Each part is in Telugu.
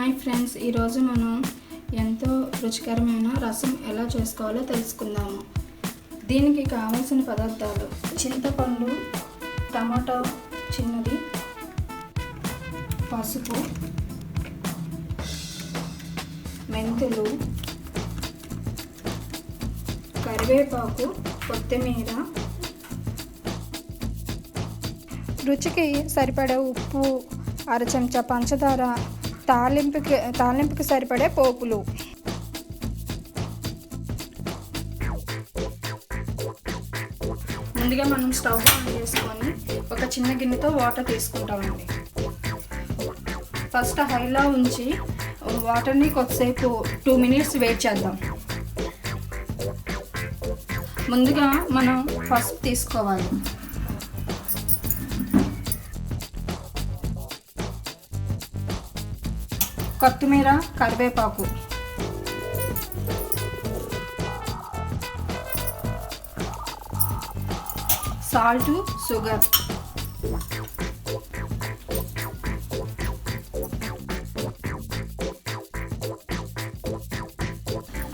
హాయ్ ఫ్రెండ్స్, ఈరోజు మనం ఎంతో రుచికరమైన రసం ఎలా చేసుకోవాలో తెలుసుకుందాము. దీనికి కావాల్సిన పదార్థాలు: చింతపండు, టమాటో చిన్నది, పసుపు, మెంతులు, కరివేపాకు, కొత్తిమీర, రుచికి సరిపడే ఉప్పు, అర చెంచా పంచదార, తాలింపుకి సరిపడే పోపులు. ముందుగా మనం స్టవ్ ఆన్ చేసుకొని ఒక చిన్న గిన్నెతో వాటర్ తీసుకుంటామండి. ఫస్ట్ హైలో ఉంచి వాటర్ని కొద్దిసేపు 2 minutes వెయిట్ చేద్దాం. ముందుగా మనం పసుపు తీసుకోవాలి. కొత్తిమీర, కరివేపాకు, సాల్ట్, షుగర్,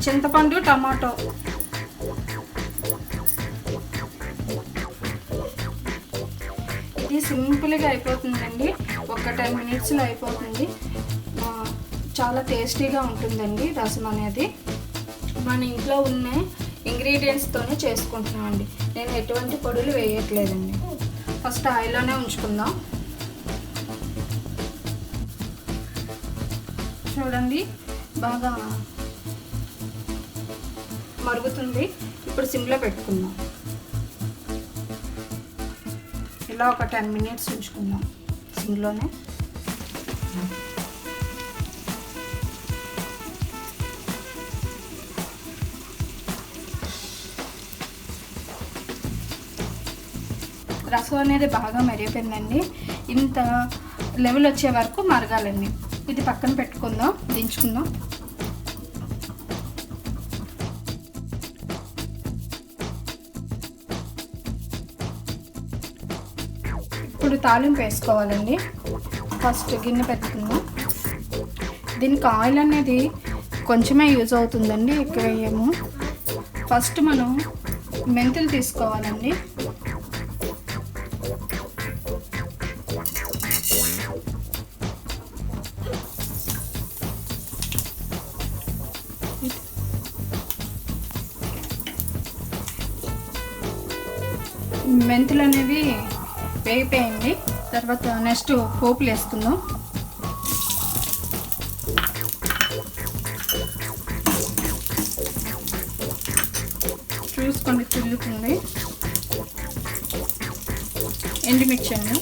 చింతపండు, టమాటో. ఇది సింపుల్గా అయిపోతుందండి. ఒక 10 minutesలో అయిపోతుంది. చాలా టేస్టీగా ఉంటుందండి రసం అనేది. మన ఇంట్లో ఉన్న ఇంగ్రీడియంట్స్తోనే చేసుకుంటున్నామండి. నేను ఎటువంటి పొడులు వేయట్లేదండి. ఫస్ట్ ఆయిల్లోనే ఉంచుకుందాం. చూడండి, బాగా మరుగుతుంది. ఇప్పుడు సిమ్లో పెట్టుకుందాం. ఇలా ఒక 10 minutes ఉంచుకుందాం సిమ్లోనే. రసం అనేది బాగా మరిగిపోయిందండి. ఇంత లెవెల్ వచ్చే వరకు మరగాలండి. ఇది పక్కన పెట్టుకుందాం, దించుకుందాం. ఇప్పుడు తాలింపు వేసుకోవాలండి. ఫస్ట్ గిన్నె పెట్టుకుందాం. దీనికి ఆయిల్ అనేది కొంచెమే యూజ్ అవుతుందండి, ఎక్కువ వేయము. ఫస్ట్ మనం మెంతులు తీసుకోవాలండి. మెంతులు అనేవి వేగిపోయింది. తర్వాత నెక్స్ట్ పోపులు వేసుకుందాం. చూసుకోండి, తుల్లుతుంది. ఎండుమిర్చి అండి,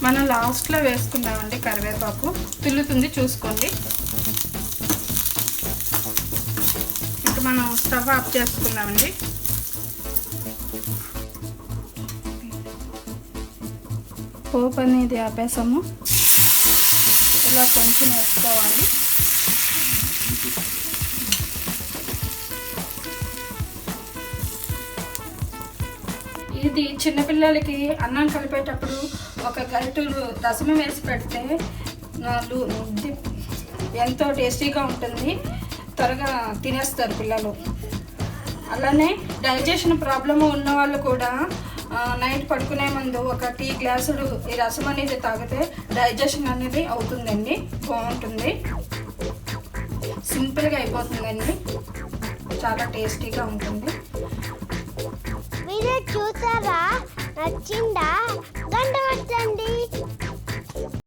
మనం లాస్ట్లో వేసుకుందామండి. కరివేపాకు తుల్లుతుంది, చూసుకోండి. ఇంకా మనం స్టవ్ ఆఫ్ చేసుకుందామండి. పోపు అనేది ఆపేసాము. ఇలా కొంచెం వేసుకోవాలి. ఇది చిన్నపిల్లలకి అన్నం కలిపేటప్పుడు ఒక గరిటెలు రసం వేసి పెడితే ఎంతో టేస్టీగా ఉంటుంది. త్వరగా తినేస్తారు పిల్లలు. అలానే డైజెషన్ ప్రాబ్లమ్ ఉన్న వాళ్ళు కూడా నైట్ పడుకునే ముందు ఒక టీ గ్లాసులు ఈ రసం అనేది తాగితే డైజెషన్ అనేది అవుతుందండి. బాగుంటుంది, సింపుల్గా అయిపోతుందండి. చాలా టేస్టీగా ఉంటుంది. వీడియో చూసారా? నచ్చిందా? గంట కొట్టండి.